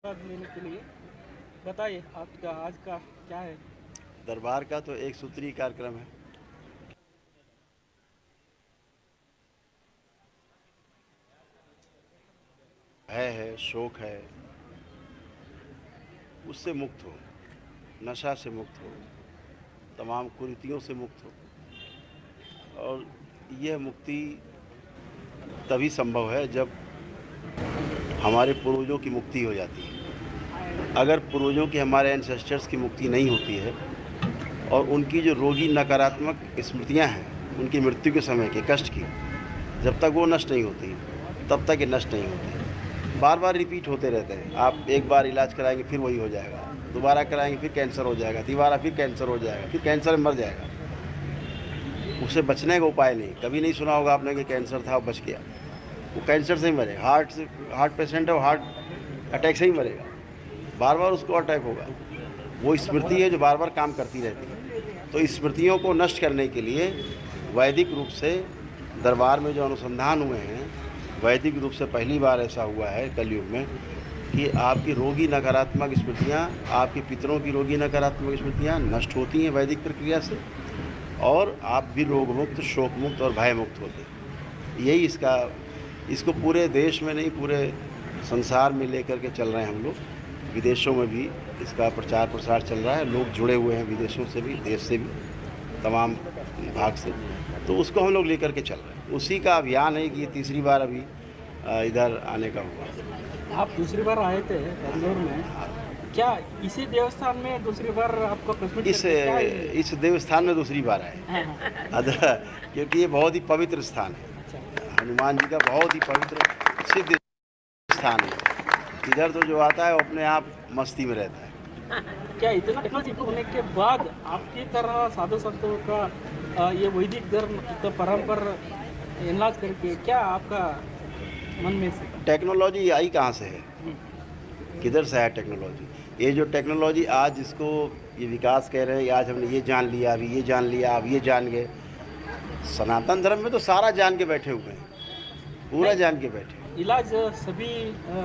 लेने के लिए बताइए आपका आज का क्या है। दरबार का तो एक सूत्री कार्यक्रम है शौक है, उससे मुक्त हो, नशा से मुक्त हो, तमाम कुरीतियों से मुक्त हो। और यह मुक्ति तभी संभव है जब हमारे पूर्वजों की मुक्ति हो जाती है। अगर पूर्वजों की, हमारे एंसेस्टर्स की मुक्ति नहीं होती है और उनकी जो रोगी नकारात्मक स्मृतियां हैं, उनकी मृत्यु के समय के कष्ट की, जब तक वो नष्ट नहीं होती तब तक ये नष्ट नहीं होती। बार बार रिपीट होते रहते हैं। आप एक बार इलाज कराएंगे फिर वही हो जाएगा, दोबारा कराएंगे फिर कैंसर हो जाएगा, दोबारा फिर कैंसर हो जाएगा, फिर कैंसर में मर जाएगा। उससे बचने का उपाय नहीं। कभी नहीं सुना होगा आपने कि कैंसर था और बच गया। वो कैंसर से ही मरेगा। हार्ट पेशेंट है, वो हार्ट अटैक से ही मरेगा। बार बार उसको अटैक होगा। वो स्मृति है जो बार बार काम करती रहती है। तो स्मृतियों को नष्ट करने के लिए वैदिक रूप से दरबार में जो अनुसंधान हुए हैं, वैदिक रूप से पहली बार ऐसा हुआ है कलयुग में कि आपकी रोगी नकारात्मक स्मृतियाँ, आपके पितरों की रोगी नकारात्मक स्मृतियाँ नष्ट होती हैं वैदिक प्रक्रिया से, और आप भी रोग मुक्त, शोक मुक्त और भय मुक्त होते हैं। यही इसको पूरे देश में नहीं, पूरे संसार में लेकर के चल रहे हैं हम लोग। विदेशों में भी इसका प्रचार प्रसार चल रहा है। लोग जुड़े हुए हैं विदेशों से भी, देश से भी, तमाम भाग से। तो उसको हम लोग लेकर के चल रहे हैं। उसी का अभियान है कि ये तीसरी बार अभी इधर आने का हुआ। आप दूसरी बार आए थे बेंगलोर में, क्या इसी देवस्थान में दूसरी बार आपको इस देवस्थान में दूसरी बार आए। हाँ। क्योंकि ये बहुत ही पवित्र स्थान है। हनुमान जी का बहुत ही पवित्र सिद्ध स्थान है। इधर तो जो आता है वो अपने आप मस्ती में रहता है। क्या इतना टेक्नोलॉजी होने के बाद आपकी तरह साधु संतों का ये वैदिक धर्म तो परंपरा इलाज करके क्या आपका मन में से टेक्नोलॉजी आई कहाँ से है? किधर से है टेक्नोलॉजी? ये जो टेक्नोलॉजी आज इसको ये विकास कह रहे हैं, आज हमने ये जान लिया, अभी ये जान लिया, अब ये जान गए। सनातन धर्म में तो सारा जान के बैठे हुए हैं, पूरा जान के बैठे। इलाज सभी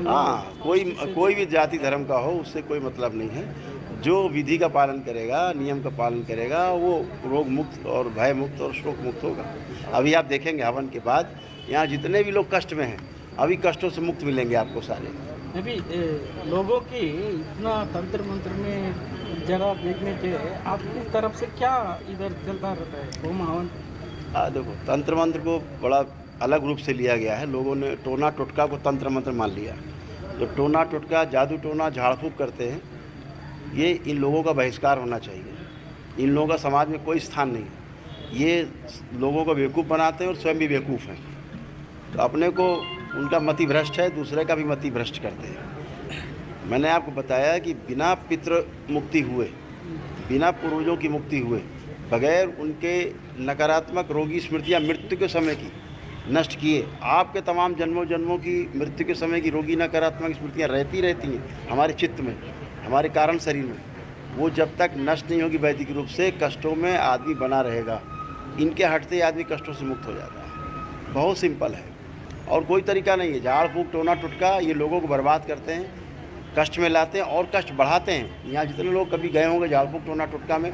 हाँ, कोई भी जाति धर्म का हो, उससे कोई मतलब नहीं है। जो विधि का पालन करेगा, नियम का पालन करेगा, वो रोग मुक्त और भय मुक्त और शोक मुक्त होगा। अभी आप देखेंगे हवन के बाद यहाँ जितने भी लोग कष्ट में हैं, अभी कष्टों से मुक्त मिलेंगे आपको सारे। अभी लोगों की इतना तंत्र मंत्र में जगह देखने के आपकी तरफ से क्या इधर चलता रहता है होम हवन? देखो, तंत्र मंत्र को बड़ा अलग रूप से लिया गया है। लोगों ने टोना टोटका को तंत्र मंत्र मान लिया। जो टोना टोटका, जादू टोना, झाड़ फूक करते हैं, ये इन लोगों का बहिष्कार होना चाहिए। इन लोगों का समाज में कोई स्थान नहीं है। ये लोगों को बेवकूफ़ बनाते हैं और स्वयं भी बेवकूफ़ हैं। तो अपने को, उनका मति भ्रष्ट है, दूसरे का भी मति भ्रष्ट करते हैं। मैंने आपको बताया कि बिना पितृ मुक्ति हुए, बिना पूर्वजों की मुक्ति हुए, बगैर उनके नकारात्मक रोगी स्मृतियाँ मृत्यु के समय की नष्ट किए, आपके तमाम जन्मों जन्मों की मृत्यु के समय की रोगी नकारात्मक स्मृतियाँ रहती हैं हमारे चित्त में, हमारे कारण शरीर में। वो जब तक नष्ट नहीं होगी वैदिक रूप से, कष्टों में आदमी बना रहेगा। इनके हटते ही आदमी कष्टों से मुक्त हो जाता है। बहुत सिंपल है और कोई तरीका नहीं है। झाड़ फूक, टोना टुटका, ये लोगों को बर्बाद करते हैं, कष्ट में लाते हैं और कष्ट बढ़ाते हैं। यहाँ जितने लोग कभी गए होंगे झाड़ फूक टोना टुटका में,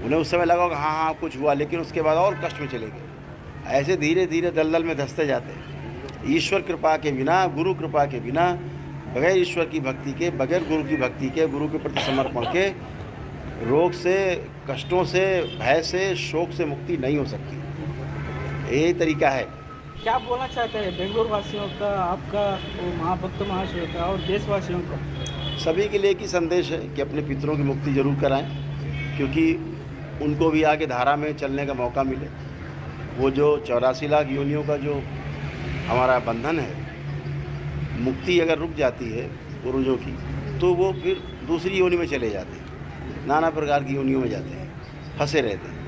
उन्हें उस समय लगा होगा हाँ कुछ हुआ, लेकिन उसके बाद और कष्ट में चले गए। ऐसे धीरे धीरे दलदल में धंसते जाते हैं। ईश्वर कृपा के बिना, गुरु कृपा के बिना, बगैर ईश्वर की भक्ति के, बगैर गुरु की भक्ति के, गुरु के प्रति समर्पण के, रोग से, कष्टों से, भय से, शोक से मुक्ति नहीं हो सकती। यही तरीका है। क्या बोलना चाहते हैं बेंगलोर वासियों का, आपका, महाभक्त महाशय का और देशवासियों का? सभी के लिए एक ही संदेश है कि अपने पितरों की मुक्ति जरूर कराएं, क्योंकि उनको भी आगे धारा में चलने का मौका मिले। वो जो 84 लाख योनियों का जो हमारा बंधन है, मुक्ति अगर रुक जाती है पूर्वजों की, तो वो फिर दूसरी योनि में चले जाते हैं, नाना प्रकार की योनियों में जाते हैं, फंसे रहते हैं।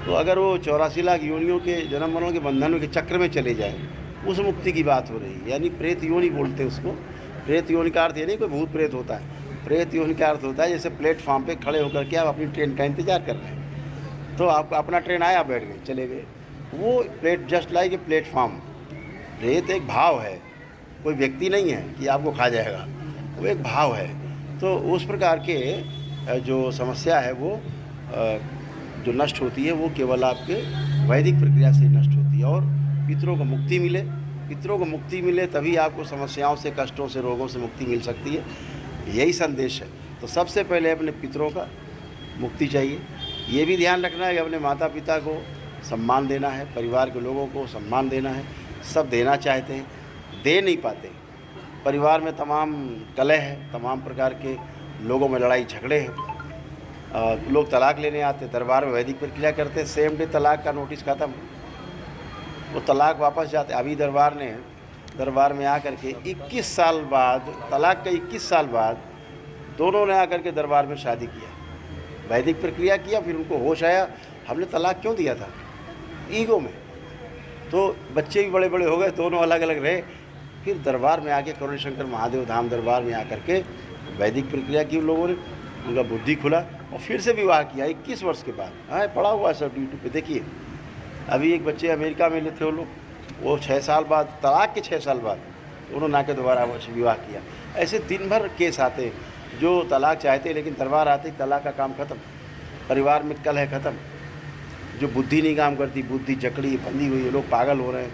तो अगर वो 84 लाख योनियों के जन्म मरणों के बंधनों के चक्र में चले जाए, उस मुक्ति की बात हो रही है। यानी प्रेत योनि बोलते हैं उसको। प्रेत योनि का अर्थ ये नहीं कोई भूत प्रेत होता है। प्रेत योनि का अर्थ होता है जैसे प्लेटफॉर्म पे खड़े होकर के आप अपनी ट्रेन का इंतजार कर रहे हैं, तो आपका अपना ट्रेन आया, बैठ गए, चले गए। वो plate just like a platform. प्रेत एक भाव है, कोई व्यक्ति नहीं है कि आपको खा जाएगा। वो एक भाव है। तो उस प्रकार के जो समस्या है वो जो नष्ट होती है वो केवल आपके वैदिक प्रक्रिया से नष्ट होती है। और पितरों को मुक्ति मिले, पितरों को मुक्ति मिले तभी आपको समस्याओं से, कष्टों से, रोगों से मुक्ति मिल सकती है। यही संदेश है। तो सबसे पहले अपने पितरों का मुक्ति चाहिए। ये भी ध्यान रखना है कि अपने माता पिता को सम्मान देना है, परिवार के लोगों को सम्मान देना है। सब देना चाहते हैं, दे नहीं पाते। परिवार में तमाम कलह है, तमाम प्रकार के लोगों में लड़ाई झगड़े हैं। लोग तलाक लेने आते, दरबार में वैदिक प्रक्रिया करते, सेम डे तलाक का नोटिस ख़त्म, वो तलाक वापस जाते। अभी दरबार में आकर के 21 साल बाद, तलाक का 21 साल बाद दोनों ने आकर के दरबार में शादी किया, वैदिक प्रक्रिया किया। फिर उनको होश आया हमने तलाक क्यों दिया था, ईगो में। तो बच्चे भी बड़े बड़े हो गए, दोनों अलग अलग रहे। फिर दरबार में आके करुण शंकर महादेव धाम दरबार में आकर के वैदिक प्रक्रिया की उन लोगों ने, उनका बुद्धि खुला और फिर से विवाह किया 21 वर्ष के बाद। हाँ, पड़ा हुआ है सब यूट्यूब पे, देखिए। अभी एक बच्चे अमेरिका में थे वो लोग, वो 6 साल बाद, तलाक के 6 साल बाद उन्होंने आके दोबारा विवाह किया। ऐसे दिन भर केस आते जो तलाक चाहते, लेकिन दरबार आते तलाक का काम ख़त्म, परिवार में कलह ख़त्म। जो बुद्धि नहीं काम करती, बुद्धि जकड़ी बंधी हुई है, लोग पागल हो रहे हैं,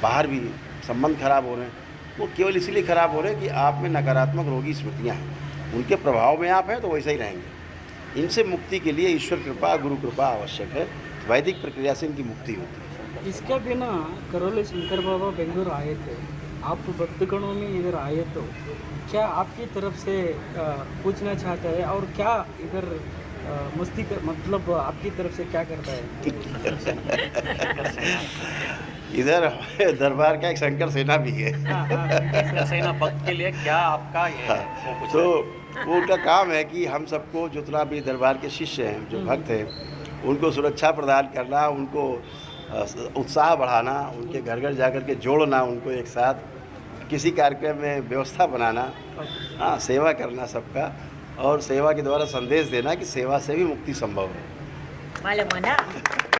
बाहर भी संबंध खराब हो रहे हैं। वो केवल इसलिए खराब हो रहे हैं कि आप में नकारात्मक रोगी स्मृतियाँ हैं, उनके प्रभाव में आप हैं तो वैसे ही रहेंगे। इनसे मुक्ति के लिए ईश्वर कृपा, गुरु कृपा आवश्यक है। वैदिक प्रक्रिया से इनकी मुक्ति होती है। इसके बिना करोली शंकर बाबा बेंगलुरु आए थे, आप भक्तगणों में इधर आए, तो क्या आपकी तरफ से पूछना चाहते हैं और क्या इधर मस्ती कर, मतलब आपकी तरफ से क्या करता है? इधर दरबार का एक शंकर सेना भी है। शंकर सेना भक्त के लिए क्या आपका ये है? वो तो वो उनका काम है कि हम सबको, जितना भी दरबार के शिष्य हैं, जो भक्त हैं, उनको सुरक्षा प्रदान करना, उनको उत्साह बढ़ाना, उनके घर घर जा कर के जोड़ना, उनको एक साथ किसी कार्यक्रम में व्यवस्था बनाना, हाँ, सेवा करना सबका, और सेवा के द्वारा संदेश देना कि सेवा से भी मुक्ति संभव है।